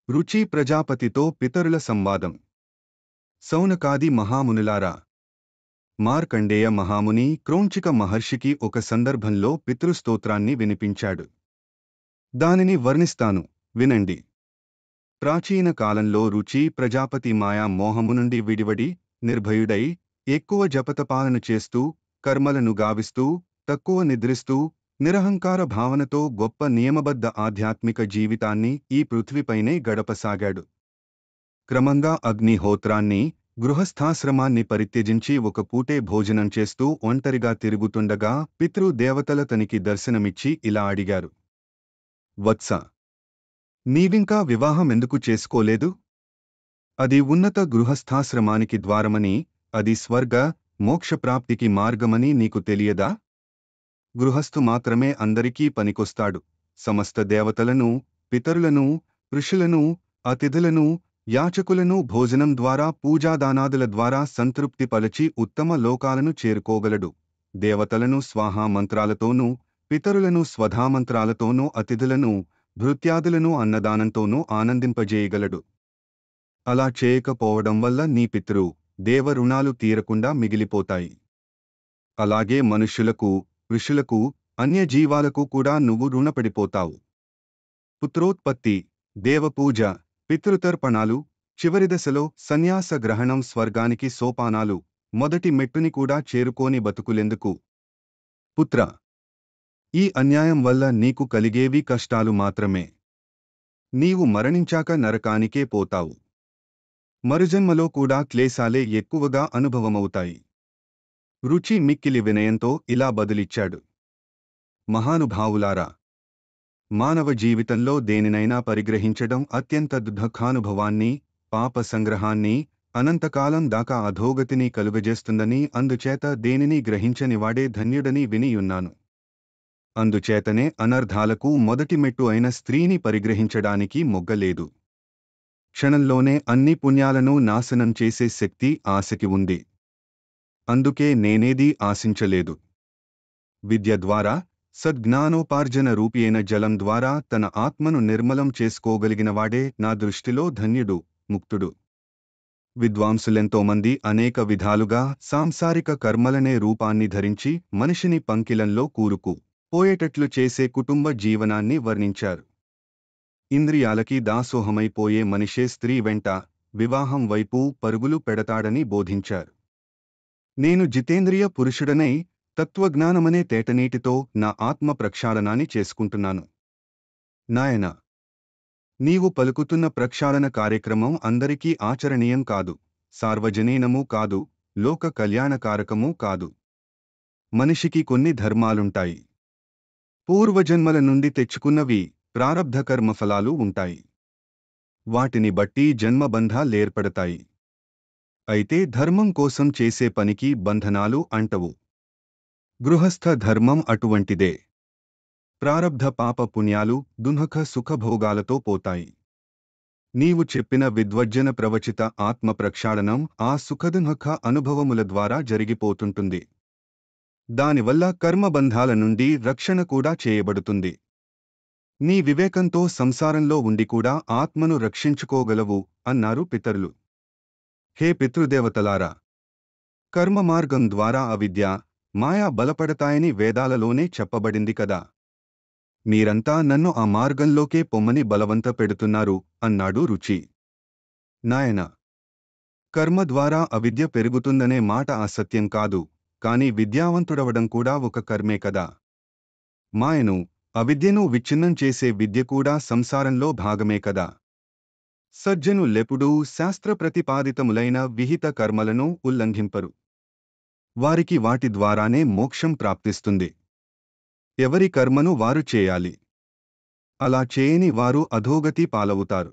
రుచి ప్రజాపతితో పితరుల సంవాదం. సౌనకాది మహామునులారా, మార్కండేయ మహాముని క్రౌంచిక మహర్షికి ఒక సందర్భంలో పితృస్తోత్రాన్ని వినిపించాడు. దానిని వర్ణిస్తాను, వినండి. ప్రాచీన కాలంలో రుచి ప్రజాపతి మాయా మోహము నుండి విడివడి, నిర్భయుడై, ఎక్కువ జపతపాలన చేస్తూ, కర్మలను గావిస్తూ, తక్కువ నిద్రిస్తూ, నిరహంకార భావనతో గొప్ప నియమబద్ధ ఆధ్యాత్మిక జీవితాన్ని ఈ పృథ్వీపైనే గడపసాగాడు. క్రమంగా అగ్నిహోత్రాన్ని, గృహస్థాశ్రమాన్ని పరిత్యజించి ఒక పూటే భోజనం చేస్తూ ఒంటరిగా తిరుగుతుండగా పితృదేవతలతనికి దర్శనమిచ్చి ఇలా అడిగారు. వత్స, నీవింకా వివాహమెందుకు చేసుకోలేదు? అది ఉన్నత గృహస్థాశ్రమానికి ద్వారమని, అది స్వర్గ, మోక్షప్రాప్తికి మార్గమని నీకు తెలియదా? గృహస్థు మాత్రమే అందరికీ పనికొస్తాడు. సమస్త దేవతలను, పితరులను, ఋషులను, అతిథులను, యాచకులను భోజనం ద్వారా పూజాదానాదుల ద్వారా సంతృప్తి పలచి ఉత్తమ లోకాలను చేరుకోగలడు. దేవతలను స్వాహా మంత్రాలతోనూ, పితరులను స్వధామంత్రాలతోనూ, అతిథులను, భృత్యాదులను అన్నదానంతోనూ ఆనందింపజేయగలడు. అలా చేయకపోవడం వల్ల నీ పితృ, దేవ రుణాలు తీరకుండా మిగిలిపోతాయి. అలాగే మనుష్యులకు, ఋషులకు, అన్యజీవాలకు కూడా నువ్వు రుణపడిపోతావు. పుత్రోత్పత్తి, దేవపూజ, పితృతర్పణాలు, చివరి దశలో సన్యాస గ్రహణం స్వర్గానికి సోపానాలు, మొదటి మెట్టుని కూడా చేరుకోని బతుకులెందుకు? పుత్ర, ఈ అన్యాయం వల్ల నీకు కలిగేవి కష్టాలు మాత్రమే. నీవు మరణించాక నరకానికే పోతావు. మరుజన్మలో కూడా క్లేశాలే ఎక్కువగా అనుభవమవుతాయి. రుచి మిక్కిలి వినయంతో ఇలా బదులిచ్చాడు. మహానుభావులారా, మానవ జీవితంలో దేనినైనా పరిగ్రహించడం అత్యంత దుఃఖానుభవాన్ని, పాప సంగ్రహాన్ని, అనంతకాలం దాకా అధోగతిని కలుగజేస్తుందని, అందుచేత దేనిని గ్రహించనివాడే ధన్యుడని వినియున్నాను. అందుచేతనే అనర్థాలకు మొదటి మెట్టు అయిన స్త్రీని పరిగ్రహించడానికి మొగ్గలేదు. క్షణంలోనే అన్ని పుణ్యాలను నాశనం చేసే శక్తి ఆశకి ఉంది. అందుకే నేనేదీ ఆశించలేదు. విద్య ద్వారా, సద్జ్ఞానోపార్జన రూపియైన జలం ద్వారా తన ఆత్మను నిర్మలం చేసుకోగలిగినవాడే నా దృష్టిలో ధన్యుడు, ముక్తుడు. విద్వాంసులెంతోమంది అనేక విధాలుగా సాంసారిక కర్మలనే రూపాన్ని ధరించి మనిషిని పంకిలంలో కూరుకు పోయేటట్లు చేసే కుటుంబ జీవనాన్ని వర్ణించారు. ఇంద్రియాలకి దాసోహమైపోయే మనిషే స్త్రీ వెంట, వివాహం వైపు పరుగులు పెడతాడని బోధించారు. నేను జితేంద్రియ పురుషుడనై తత్వజ్ఞానమనే తేటనీటితో నా ఆత్మ ప్రక్షాళనాన్ని చేసుకుంటున్నాను. నాయనా, నీవు పలుకుతున్న ప్రక్షాళన కార్యక్రమం అందరికీ ఆచరణీయం కాదు, సార్వజనీనమూ కాదు, లోక కళ్యాణకారకమూ కాదు. మనిషికి కొన్ని ధర్మాలుంటాయి. పూర్వజన్మల నుండి తెచ్చుకున్నవి, ప్రారబ్ధ కర్మఫలాలు ఉంటాయి. వాటిని బట్టి జన్మబంధాలేర్పడతాయి. అయితే ధర్మం కోసం చేసే పనికి బంధనాలు అంటవు. గృహస్థ ధర్మం అటువంటిదే. ప్రారబ్ధ పాప పుణ్యాలు దుఃఖ సుఖభోగాలతో పోతాయి. నీవు చెప్పిన విద్వజ్జన ప్రవచిత ఆత్మ ప్రక్షాళనం ఆ సుఖదుఃఖ అనుభవముల ద్వారా జరిగిపోతుంటుంది. దానివల్ల కర్మబంధాల నుండి రక్షణ కూడా చేయబడుతుంది. నీ వివేకంతో సంసారంలో ఉండి కూడా ఆత్మను రక్షించుకోగలవు అన్నారు పితరులు. హే పితృదేవతలారా, కర్మ మార్గం ద్వారా అవిద్య, మాయా బలపడతాయని వేదాలలోనే చెప్పబడింది కదా. మీరంతా నన్ను ఆ మార్గంలోకే పొమ్మని బలవంత పెడుతున్నారు అన్నాడు రుచి. నాయనా, కర్మ ద్వారా అవిద్య పెరుగుతుందనే మాట అసత్యం కాదు, కాని విద్యావంతుడవడం కూడా ఒక కర్మే కదా. మాయను, అవిద్యను విచ్ఛిన్నం చేసే విద్య కూడా సంసారంలో భాగమే కదా. సజ్జనులెప్పుడూ శాస్త్ర ప్రతిపాదితములైన విహిత కర్మలను ఉల్లంఘింపరు. వారికి వాటి ద్వారానే మోక్షం ప్రాప్తిస్తుంది. ఎవరి కర్మను వారు చేయాలి. అలా చేయని వారు అధోగతి పాలవుతారు.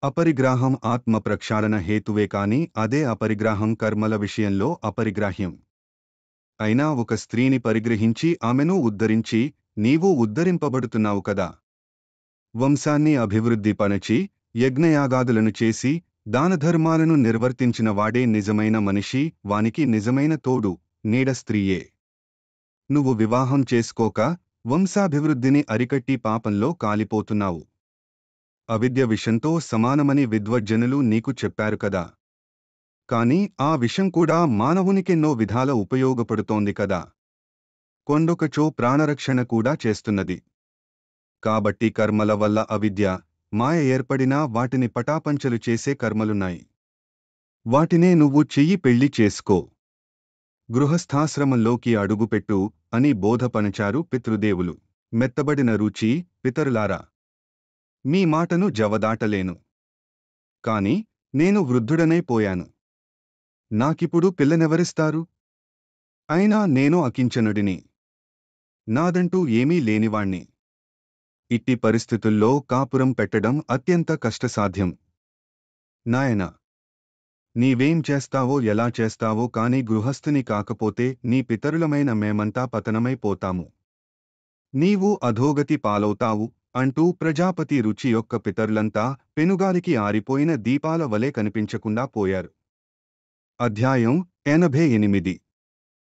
అపరిగ్రాహం ఆత్మ ప్రక్షాళన హేతువే కాని అదే అపరిగ్రాహం కర్మల విషయంలో అపరిగ్రాహ్యం. అయినా ఒక స్త్రీని పరిగ్రహించి ఆమెను ఉద్ధరించి నీవు ఉద్ధరింపబడుతున్నావు కదా. వంశాన్ని అభివృద్ధి పనచి, యజ్ఞయాగాదులను చేసి, దానధర్మాలను నిర్వర్తించిన వాడే నిజమైన మనిషి, వానికి నిజమైన తోడు, నీడ స్త్రీయే. నువ్వు వివాహం చేసుకోక వంశాభివృద్ధిని అరికట్టి పాపంలో కాలిపోతున్నావు. అవిద్య విషంతో సమానమని విద్వజ్జనులు నీకు చెప్పారు కదా. కాని ఆ విషం కూడా మానవునికెన్నో విధాల ఉపయోగపడుతోంది కదా. కొండొకచో ప్రాణరక్షణ కూడా చేస్తున్నది. కాబట్టి కర్మల వల్ల అవిద్య, మాయ ఏర్పడినా వాటిని పటాపంచలు చేసే కర్మలున్నాయి. వాటినే నువ్వు చెయ్యి పెళ్లి చేసుకో. గృహస్థాశ్రమంలోకి అడుగుపెట్టు అని బోధపణచారు పితృదేవులు. మెత్తబడిన రుచి, పితరులారా. మీ మాటను జవదాటలేను. కాని నేను వృద్ధుడనై పోయాను. నాకిప్పుడు పిల్లనెవరిస్తారు? అయినా నేను అకించనుడిని. నాదంటూ ఏమీ లేనివాణ్ణి. ఇట్టి పరిస్థితుల్లో కాపురం పెట్టడం అత్యంత కష్టసాధ్యం. నాయనా, నీవేం చేస్తావో ఎలా చేస్తావో కాని గృహస్థుని కాకపోతే నీ పితరులమైన మేమంతా పతనమైపోతాము. నీవు అధోగతి పాలవుతావు అంటూ ప్రజాపతి రుచి యొక్క పితరులంతా పెనుగాలికి ఆరిపోయిన దీపాల వలె కనిపించకుండా పోయారు. అధ్యాయం 88.